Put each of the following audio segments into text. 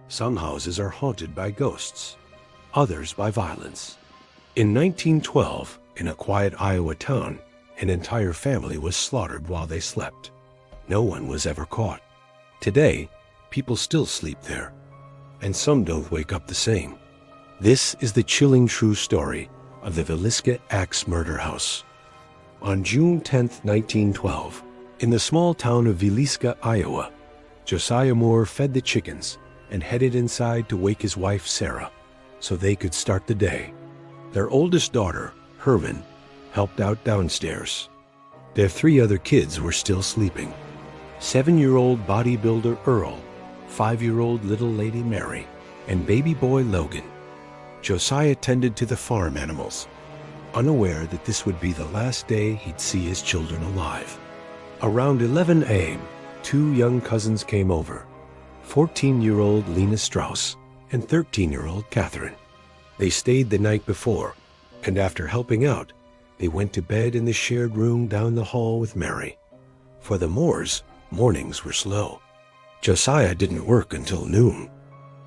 Some houses are haunted by ghosts, others by violence. In 1912, in a quiet Iowa town, an entire family was slaughtered while they slept. No one was ever caught. Today, people still sleep there, and some don't wake up the same. This is the chilling true story of the Villisca Axe Murder House. On June 10, 1912, in the small town of Villisca, Iowa, Josiah Moore fed the chickens and headed inside to wake his wife, Sarah, so they could start the day. Their oldest daughter, Herman, helped out downstairs. Their 3 other kids were still sleeping. 7-year-old bodybuilder Earl, 5-year-old little lady Mary, and baby boy Logan. Josiah tended to the farm animals, unaware that this would be the last day he'd see his children alive. Around 11 a.m., 2 young cousins came over, 14-year-old Lena Strauss and 13-year-old Catherine. They stayed the night before, and after helping out, they went to bed in the shared room down the hall with Mary. For the Moores, mornings were slow. Josiah didn't work until noon.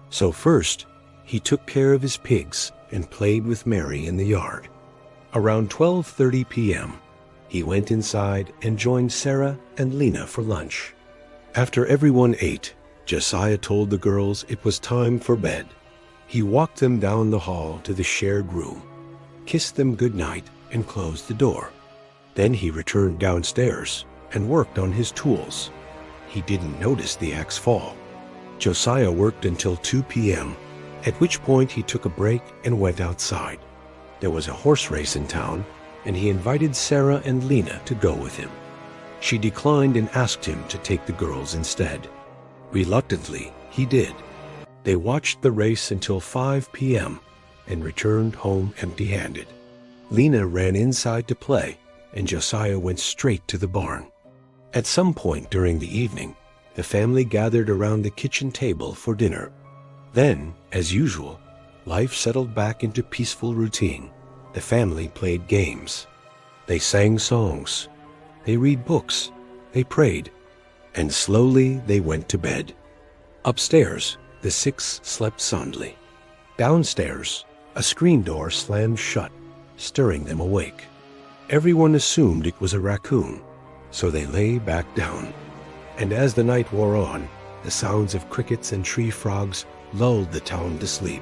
So first, he took care of his pigs and played with Mary in the yard. Around 12:30 p.m., he went inside and joined Sarah and Lena for lunch. After everyone ate, Josiah told the girls it was time for bed. He walked them down the hall to the shared room, kissed them goodnight, and closed the door. Then he returned downstairs and worked on his tools. He didn't notice the axe fall. Josiah worked until 2 p.m., at which point he took a break and went outside. There was a horse race in town, and he invited Sarah and Lena to go with him. She declined and asked him to take the girls instead. Reluctantly, he did. They watched the race until 5 p.m. and returned home empty-handed. Lena ran inside to play, and Josiah went straight to the barn. At some point during the evening, the family gathered around the kitchen table for dinner. Then, as usual, life settled back into peaceful routine. The family played games. They sang songs. They read books. They prayed. And slowly they went to bed. Upstairs, the 6 slept soundly. Downstairs, a screen door slammed shut, stirring them awake. Everyone assumed it was a raccoon, so they lay back down. And as the night wore on, the sounds of crickets and tree frogs lulled the town to sleep.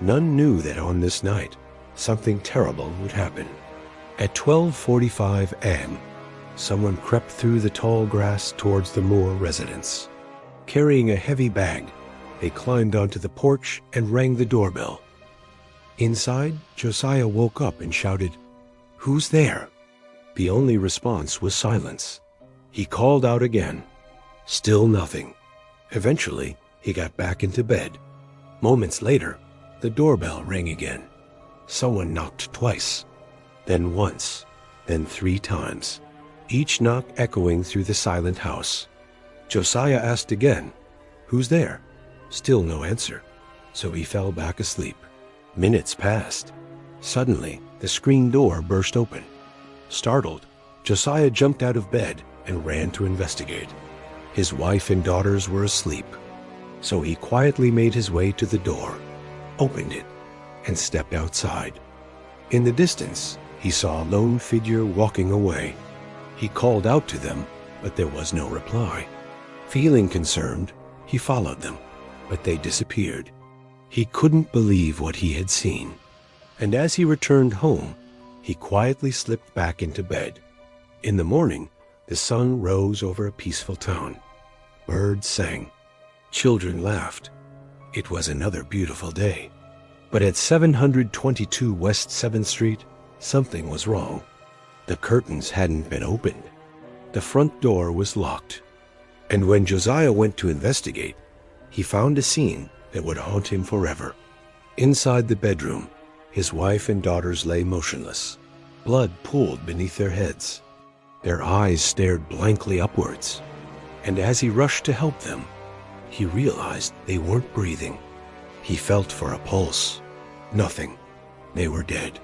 None knew that on this night, something terrible would happen. At 12:45 a.m., someone crept through the tall grass towards the Moore residence. Carrying a heavy bag, they climbed onto the porch and rang the doorbell. Inside, Josiah woke up and shouted, "Who's there?" The only response was silence. He called out again. Still nothing. Eventually, he got back into bed. Moments later, the doorbell rang again. Someone knocked twice, then once, then 3 times, each knock echoing through the silent house. Josiah asked again, "Who's there?" Still no answer, so he fell back asleep. Minutes passed. Suddenly, the screen door burst open. Startled, Josiah jumped out of bed and ran to investigate. His wife and daughters were asleep, so he quietly made his way to the door, opened it, and stepped outside. In the distance, he saw a lone figure walking away. He called out to them, but there was no reply. Feeling concerned, he followed them, but they disappeared. He couldn't believe what he had seen, and as he returned home, he quietly slipped back into bed. In the morning, the sun rose over a peaceful town. Birds sang. Children laughed. It was another beautiful day. But at 722 West 7th Street, something was wrong. The curtains hadn't been opened. The front door was locked. And when Josiah went to investigate, he found a scene that would haunt him forever. Inside the bedroom, his wife and daughters lay motionless. Blood pooled beneath their heads. Their eyes stared blankly upwards. And as he rushed to help them, he realized they weren't breathing. He felt for a pulse. Nothing. They were dead.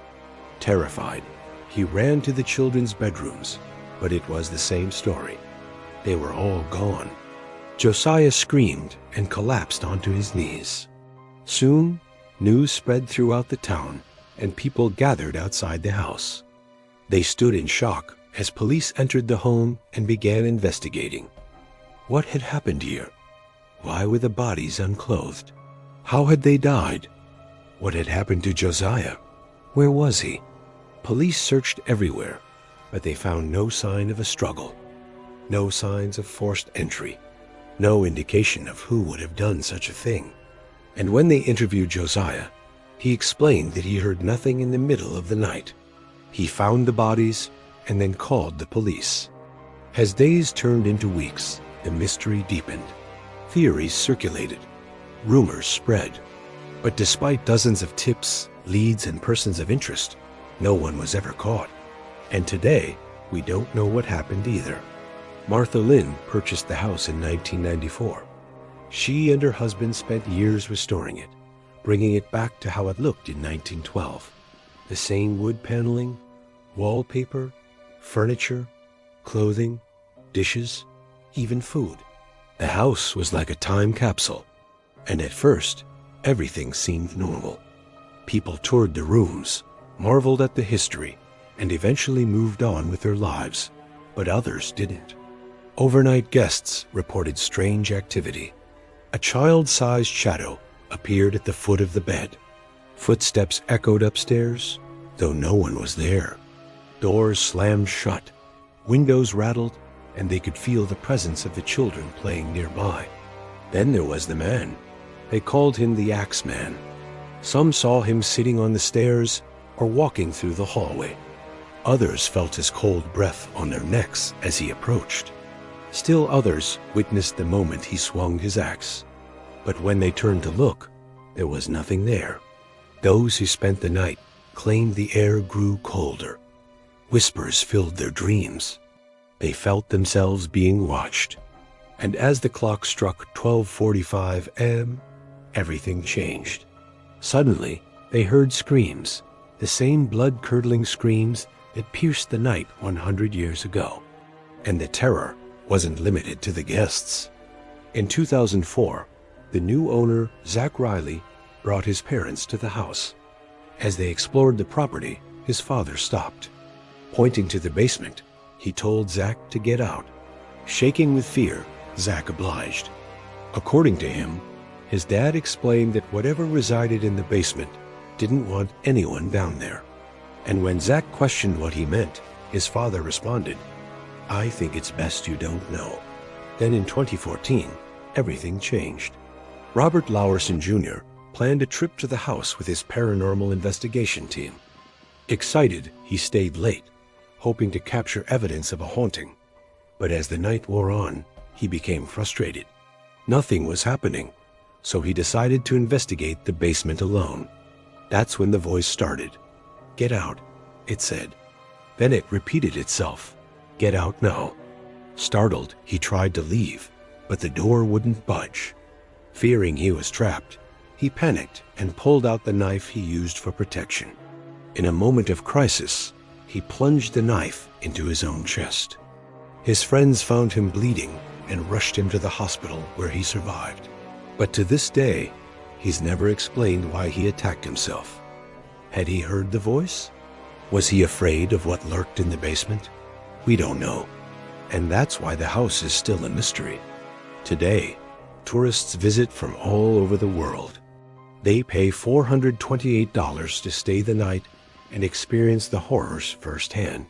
Terrified, he ran to the children's bedrooms, but it was the same story. They were all gone. Josiah screamed and collapsed onto his knees. Soon, news spread throughout the town, and people gathered outside the house. They stood in shock as police entered the home and began investigating. What had happened here? Why were the bodies unclothed? How had they died? What had happened to Josiah? Where was he? Police searched everywhere, but they found no sign of a struggle, no signs of forced entry, no indication of who would have done such a thing. And when they interviewed Josiah, he explained that he heard nothing in the middle of the night. He found the bodies and then called the police. As days turned into weeks, the mystery deepened. Theories circulated. Rumors spread. But despite dozens of tips, leads, and persons of interest, no one was ever caught. And today, we don't know what happened either. Martha Lynn purchased the house in 1994. She and her husband spent years restoring it, bringing it back to how it looked in 1912. The same wood paneling, wallpaper, furniture, clothing, dishes, even food. The house was like a time capsule, and at first, everything seemed normal. People toured the rooms, marveled at the history, and eventually moved on with their lives, but others didn't. Overnight guests reported strange activity. A child-sized shadow appeared at the foot of the bed. Footsteps echoed upstairs, though no one was there. Doors slammed shut, windows rattled, and they could feel the presence of the children playing nearby. Then there was the man. They called him the Axe Man. Some saw him sitting on the stairs or walking through the hallway. Others felt his cold breath on their necks as he approached. Still others witnessed the moment he swung his axe. But when they turned to look, there was nothing there. Those who spent the night claimed the air grew colder. Whispers filled their dreams. They felt themselves being watched. And as the clock struck 12:45 a.m., everything changed. Suddenly, they heard screams, the same blood-curdling screams that pierced the night 100 years ago. And the terror wasn't limited to the guests. In 2004, the new owner, Zach Riley, brought his parents to the house. As they explored the property, his father stopped. Pointing to the basement, he told Zach to get out. Shaking with fear, Zach obliged. According to him, his dad explained that whatever resided in the basement didn't want anyone down there. And when Zach questioned what he meant, his father responded, "I think it's best you don't know." Then in 2014, everything changed. Robert Lowerson Jr. planned a trip to the house with his paranormal investigation team. Excited, he stayed late, hoping to capture evidence of a haunting. But as the night wore on, he became frustrated. Nothing was happening, so he decided to investigate the basement alone. That's when the voice started. "Get out," it said. Then it repeated itself. "Get out now." Startled, he tried to leave, but the door wouldn't budge. Fearing he was trapped, he panicked and pulled out the knife he used for protection. In a moment of crisis, he plunged the knife into his own chest. His friends found him bleeding and rushed him to the hospital where he survived. But to this day, he's never explained why he attacked himself. Had he heard the voice? Was he afraid of what lurked in the basement? We don't know. And that's why the house is still a mystery. Today, tourists visit from all over the world. They pay $428 to stay the night and experience the horrors firsthand.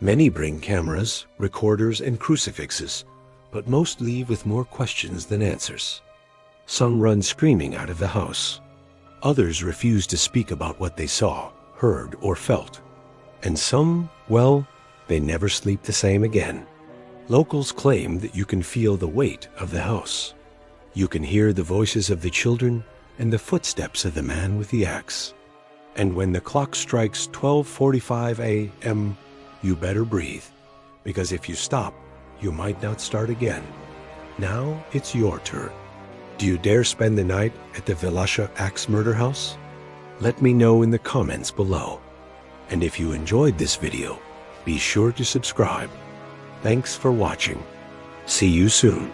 Many bring cameras, recorders, and crucifixes, but most leave with more questions than answers. Some run screaming out of the house. Others refuse to speak about what they saw, heard, or felt. And some, well, they never sleep the same again. Locals claim that you can feel the weight of the house. You can hear the voices of the children and the footsteps of the man with the axe. And when the clock strikes 12:45 a.m., you better breathe, because if you stop, you might not start again. Now it's your turn. Do you dare spend the night at the Villisca Axe Murder House? Let me know in the comments below. And if you enjoyed this video, be sure to subscribe. Thanks for watching. See you soon.